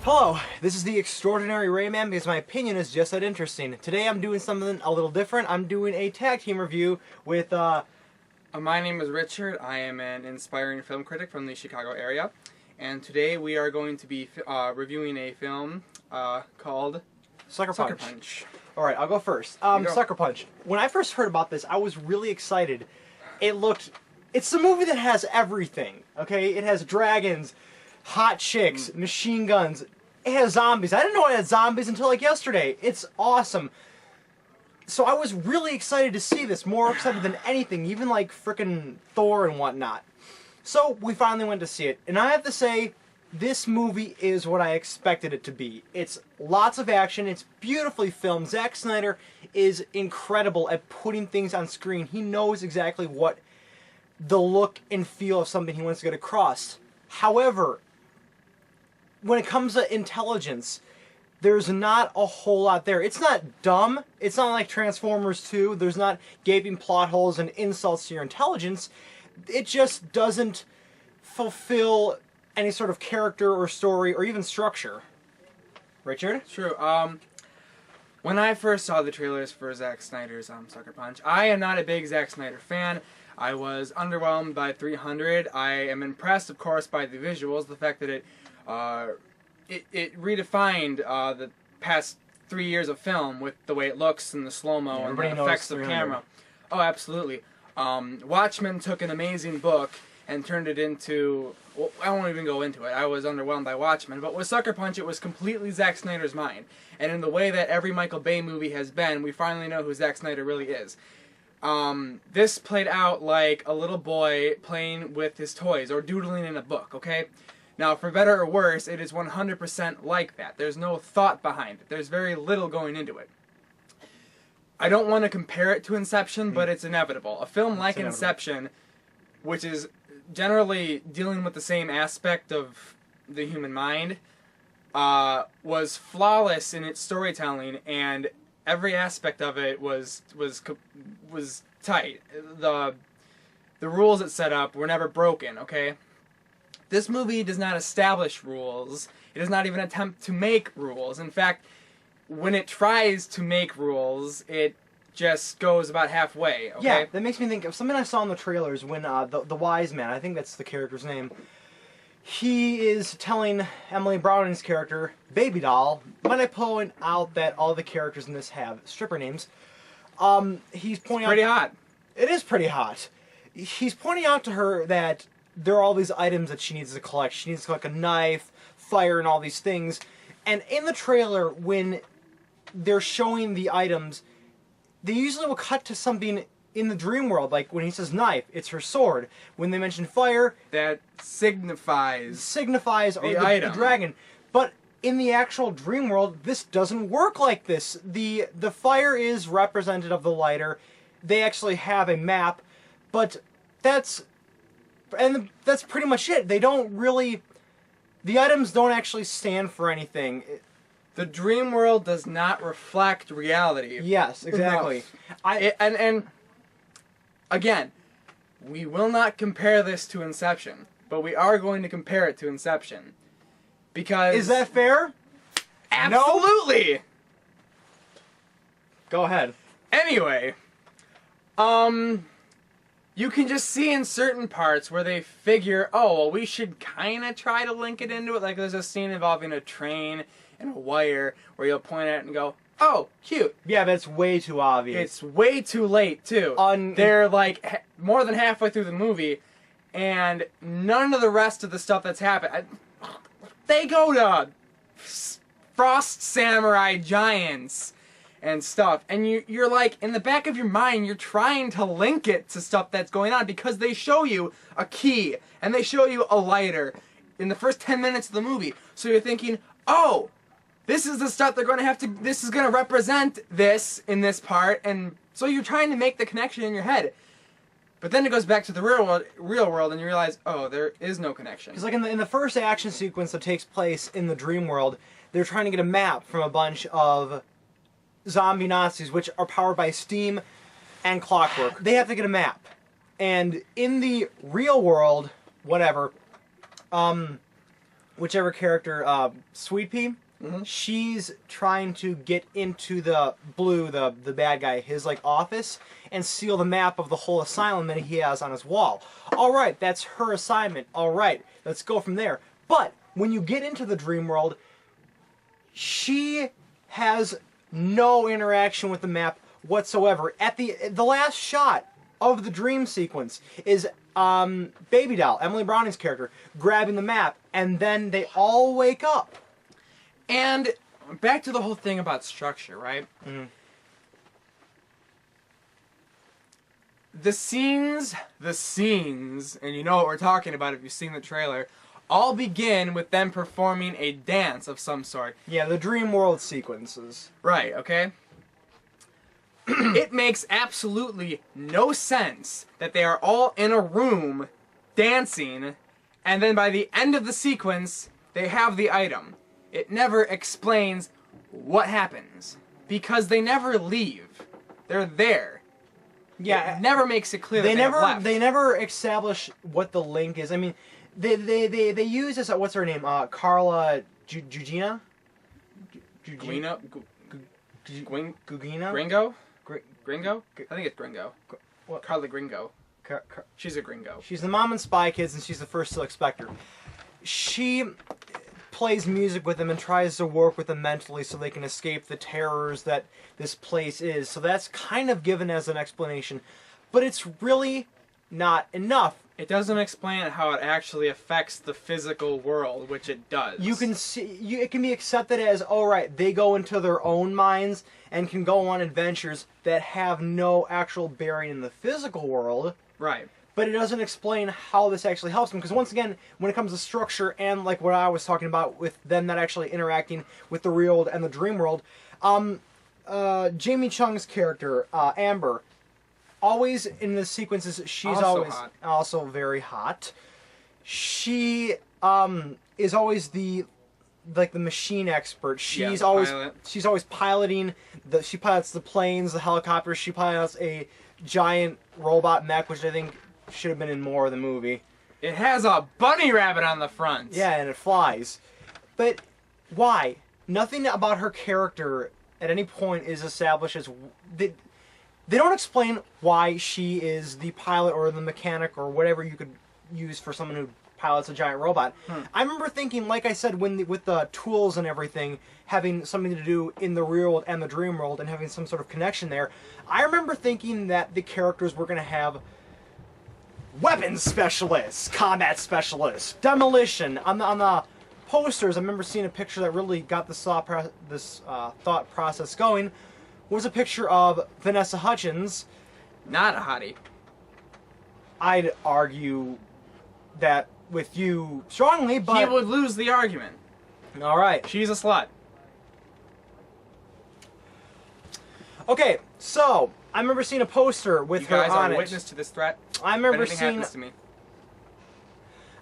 Hello, this is the Extraordinary Rayman because my opinion is just that interesting. Today I'm doing something a little different. I'm doing a tag team review with, My name is Richard. I am an inspiring film critic from the Chicago area. And today we are going to be reviewing a film called Sucker Punch. Sucker Punch. Alright, I'll go first. Sucker Punch. When I first heard about this, I was really excited. It's a movie that has everything, okay? It has dragons, hot chicks, machine guns. It has zombies. I didn't know it had zombies until like yesterday. It's awesome. So I was really excited to see this, more excited than anything, even like frickin' Thor and whatnot. So we finally went to see it, and I have to say, this movie is what I expected it to be. It's lots of action, it's beautifully filmed. Zack Snyder is incredible at putting things on screen. He knows exactly what the look and feel of something he wants to get across. However, when it comes to intelligence, there's not a whole lot there. It's not dumb. It's not like Transformers 2. There's not gaping plot holes and insults to your intelligence. It just doesn't fulfill any sort of character or story or even structure. Richard? True. When I first saw the trailers for Zack Snyder's Sucker Punch, I am not a big Zack Snyder fan. I was underwhelmed by 300. I am impressed, of course, by the visuals. The fact that it redefined the past 3 years of film with the way it looks and the slow-mo and the effects of camera. Oh, absolutely. Watchmen took an amazing book and turned it into... Well, I won't even go into it. I was underwhelmed by Watchmen. But with Sucker Punch, it was completely Zack Snyder's mind. And in the way that every Michael Bay movie has been, we finally know who Zack Snyder really is. This played out like a little boy playing with his toys or doodling in a book, okay? Now, for better or worse, it is 100% like that. There's no thought behind it. There's very little going into it. I don't want to compare it to Inception, but it's inevitable. A film like Inception, which is generally dealing with the same aspect of the human mind, was flawless in its storytelling, and every aspect of it was tight. The rules it set up were never broken, okay? This movie does not establish rules. It does not even attempt to make rules. In fact, when it tries to make rules, it just goes about halfway, okay? Yeah, that makes me think of something I saw in the trailers when the wise man, I think that's the character's name, he is telling Emily Browning's character, Baby Doll, when I point out that all the characters in this have stripper names, he's pointing out... Pretty hot. It is pretty hot. He's pointing out to her that there are all these items that she needs to collect. She needs to collect a knife, fire, and all these things. And in the trailer, when they're showing the items, they usually will cut to something in the dream world. Like when he says knife, it's her sword. When they mention fire, that signifies the dragon. But in the actual dream world, this doesn't work like this. The fire is representative of the lighter. They actually have a map, but that's pretty much it. They don't really... The items don't actually stand for anything. The dream world does not reflect reality. Yes, exactly. And again, we will not compare this to Inception, but we are going to compare it to Inception. Because... Is that fair? Absolutely! No? Go ahead. Anyway, you can just see in certain parts where they figure, oh, well, we should kind of try to link it into it. Like there's a scene involving a train and a wire where you'll point at it and go, oh, cute. Yeah, but it's way too obvious. It's way too late, too. They're like more than halfway through the movie, and none of the rest of the stuff that's happened. They go to Frost Samurai Giants and stuff, and you're like, in the back of your mind, you're trying to link it to stuff that's going on, because they show you a key, and they show you a lighter in the first 10 minutes of the movie, so you're thinking, oh, this is the stuff they're going to have to, this is going to represent this in this part, and so you're trying to make the connection in your head. But then it goes back to the real world, and you realize, oh, there is no connection. Because like in the first action sequence that takes place in the dream world, they're trying to get a map from a bunch of zombie Nazis, which are powered by steam and clockwork. They have to get a map. And in the real world, whatever, whichever character, Sweet Pea, she's trying to get into the Blue, the bad guy, his like office, and steal the map of the whole asylum that he has on his wall. All right, that's her assignment. All right, let's go from there. But when you get into the dream world, she has no interaction with the map whatsoever. At the last shot of the dream sequence is Baby Doll, Emily Browning's character, grabbing the map, and then they all wake up. And back to the whole thing about structure, right? The scenes, and you know what we're talking about if you've seen the trailer, all begin with them performing a dance of some sort. Yeah, the dream world sequences. Right, okay? It makes absolutely no sense that they are all in a room dancing, and then by the end of the sequence, they have the item. It never explains what happens, because they never leave. They're there. Yeah, it never makes it clear that they never establish what the link is. I mean, they use this. What's her name? Carla Gugino? Gugino? Gugino? Gringo? Gringo? I think it's Gringo. What? Carla Gringo. She's a Gringo. She's the mom in Spy Kids, and she's the first to expect her. She plays music with them and tries to work with them mentally so they can escape the terrors that this place is. So that's kind of given as an explanation, but it's really not enough. It doesn't explain how it actually affects the physical world, which it does. You can see, it can be accepted as, all right, they go into their own minds and can go on adventures that have no actual bearing in the physical world. Right. But it doesn't explain how this actually helps them. Because once again, when it comes to structure and like what I was talking about with them not actually interacting with the real world and the dream world, Jamie Chung's character, Amber, always in the sequences, she's also very hot. She is always the machine expert. She's always piloting. She pilots the planes, the helicopters. She pilots a giant robot mech, which I think should have been in more of the movie. It has a bunny rabbit on the front. Yeah, and it flies. But why? Nothing about her character at any point is established as... They don't explain why she is the pilot or the mechanic or whatever you could use for someone who pilots a giant robot. I remember thinking, like I said, with the tools and everything having something to do in the real world and the dream world and having some sort of connection there, I remember thinking that the characters were going to have weapons specialists, combat specialists, demolition. On the posters, I remember seeing a picture that really got this thought process going. Was a picture of Vanessa Hudgens. Not a hottie. I'd argue that with you strongly, but... He would lose the argument. All right. She's a slut. Okay, so I remember seeing a poster with her on it. You guys are witness to this threat. I remember if anything happens to me.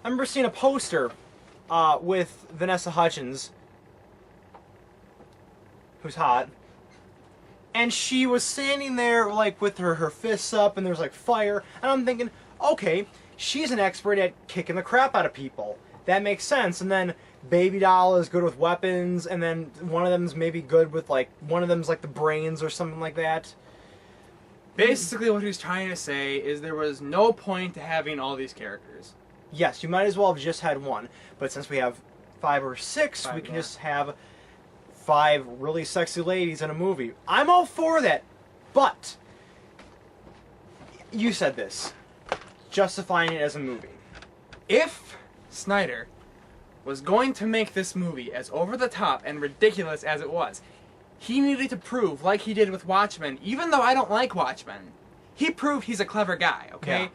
I remember seeing a poster with Vanessa Hudgens, who's hot, and she was standing there like with her fists up, and there's like fire, and I'm thinking, okay, she's an expert at kicking the crap out of people. That makes sense. And then Baby Doll is good with weapons, and then one of them's maybe good with one of them's like the brains or something like that. Basically what he's trying to say is there was no point to having all these characters. Yes, you might as well have just had one. But since we have 5 or 6, we can just have 5 really sexy ladies in a movie. I'm all for that. But you said this. Justifying it as a movie. If Snyder was going to make this movie as over-the-top and ridiculous as it was, he needed to prove, like he did with Watchmen, even though I don't like Watchmen, he proved he's a clever guy, okay? Yeah.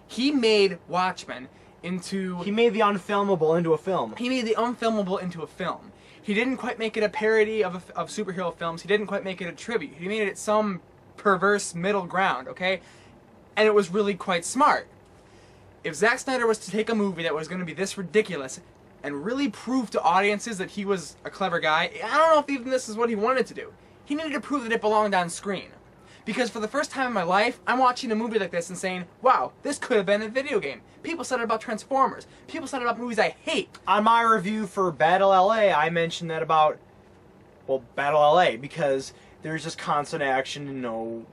He made Watchmen into... He made the unfilmable into a film. He made the unfilmable into a film. He didn't quite make it a parody of superhero films. He didn't quite make it a tribute. He made it some perverse middle ground, okay? And it was really quite smart. If Zack Snyder was to take a movie that was going to be this ridiculous and really prove to audiences that he was a clever guy, I don't know if even this is what he wanted to do. He needed to prove that it belonged on screen. Because for the first time in my life, I'm watching a movie like this and saying, wow, this could have been a video game. People said it about Transformers. People said it about movies I hate. On my review for Battle LA, I mentioned that about, well, Battle LA, because there's just constant action and no,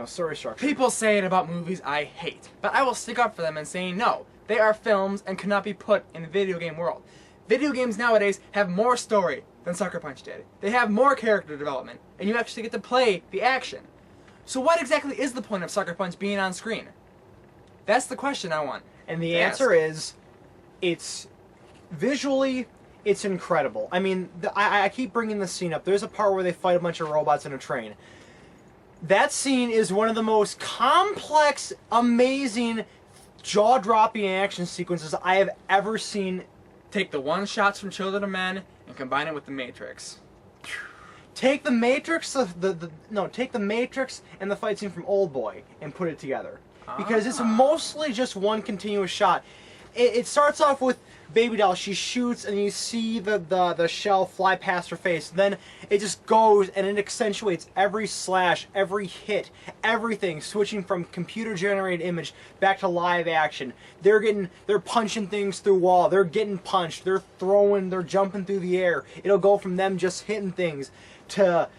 story structure. People say it about movies I hate, but I will stick up for them and say no. They are films and cannot be put in a video game world. Video games nowadays have more story than Sucker Punch did. They have more character development, and you actually get to play the action. So what exactly is the point of Sucker Punch being on screen? That's the question I want. And the answer is, it's visually, it's incredible. I mean, I keep bringing this scene up. There's a part where they fight a bunch of robots in a train. That scene is one of the most complex, amazing, jaw-dropping action sequences I have ever seen. Take the one-shots from Children of Men and combine it with The Matrix. Take the Matrix, take the Matrix and the fight scene from Old Boy and put it together, because it's mostly just one continuous shot. It starts off with Baby Doll. She shoots, and you see the shell fly past her face. Then it just goes, and it accentuates every slash, every hit, everything, switching from computer-generated image back to live action. They're punching things through wall. They're getting punched. They're throwing. They're jumping through the air. It'll go from them just hitting things to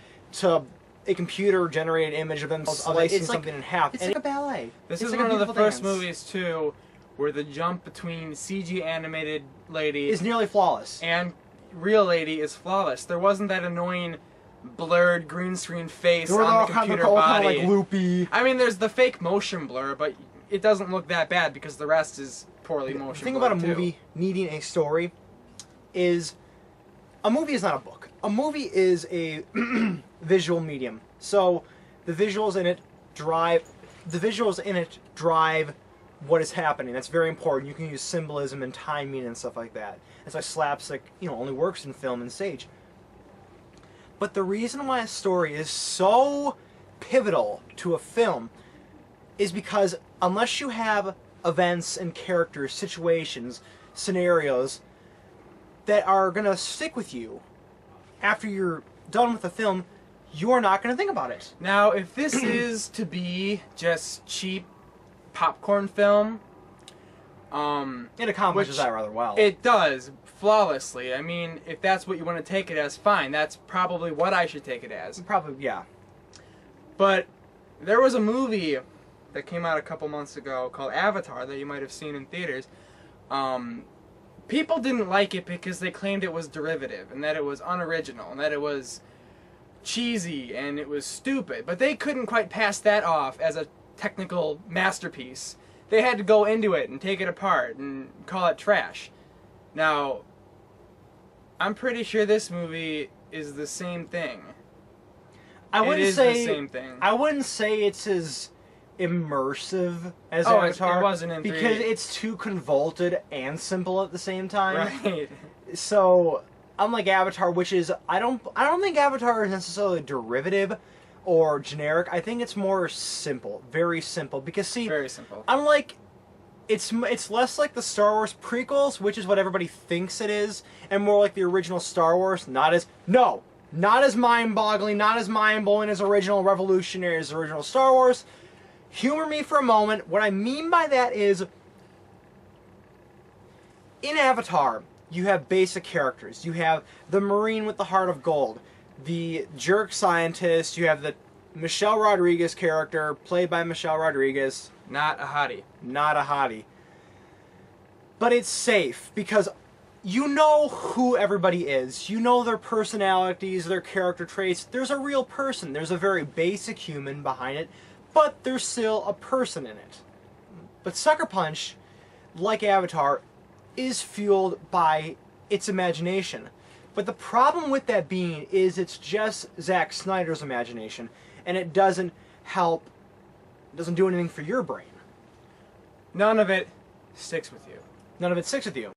a computer-generated image of them slicing something in half. It's like a ballet. This is one of the first movies, too, where the jump between CG animated lady is nearly flawless and real lady is flawless. There wasn't that annoying blurred green screen face on the computer body. Kind of like loopy. I mean, there's the fake motion blur, but it doesn't look that bad because the rest is poorly motion blurred. The thing about a movie needing a story is a movie is not a book. A movie is a visual medium. So the visuals in it drive what is happening. That's very important. You can use symbolism and timing and stuff like that. That's why slapstick, only works in film and stage. But the reason why a story is so pivotal to a film is because unless you have events and characters, situations, scenarios that are going to stick with you after you're done with the film, you're not going to think about it. Now, if this is to be just cheap popcorn film, it accomplishes that rather well. It does, flawlessly. I mean, if that's what you want to take it as, fine. That's probably what I should take it as. Probably, yeah. But there was a movie that came out a couple months ago called Avatar that you might have seen in theaters. People didn't like it because they claimed it was derivative and that it was unoriginal and that it was cheesy and it was stupid. But they couldn't quite pass that off as a technical masterpiece. They had to go into it and take it apart and call it trash. Now, I'm pretty sure this movie is the same thing. I wouldn't say the same thing. I wouldn't say it's as immersive as Avatar. It wasn't in 3D. Because it's too convoluted and simple at the same time. Right. So, unlike Avatar, which is I don't think Avatar is necessarily derivative or generic. I think it's more simple, very simple. Because see, very simple. Unlike, it's less like the Star Wars prequels, which is what everybody thinks it is, and more like the original Star Wars. Not as mind-boggling, not as mind-blowing as original revolutionary as original Star Wars. Humor me for a moment. What I mean by that is, in Avatar, you have basic characters. You have the Marine with the heart of gold, the jerk scientist. You have the Michelle Rodriguez character, played by Michelle Rodriguez. Not a hottie. Not a hottie. But it's safe, because you know who everybody is. You know their personalities, their character traits. There's a real person. There's a very basic human behind it, but there's still a person in it. But Sucker Punch, like Avatar, is fueled by its imagination. But the problem with that being is it's just Zack Snyder's imagination, and it doesn't help, it doesn't do anything for your brain. None of it sticks with you. None of it sticks with you.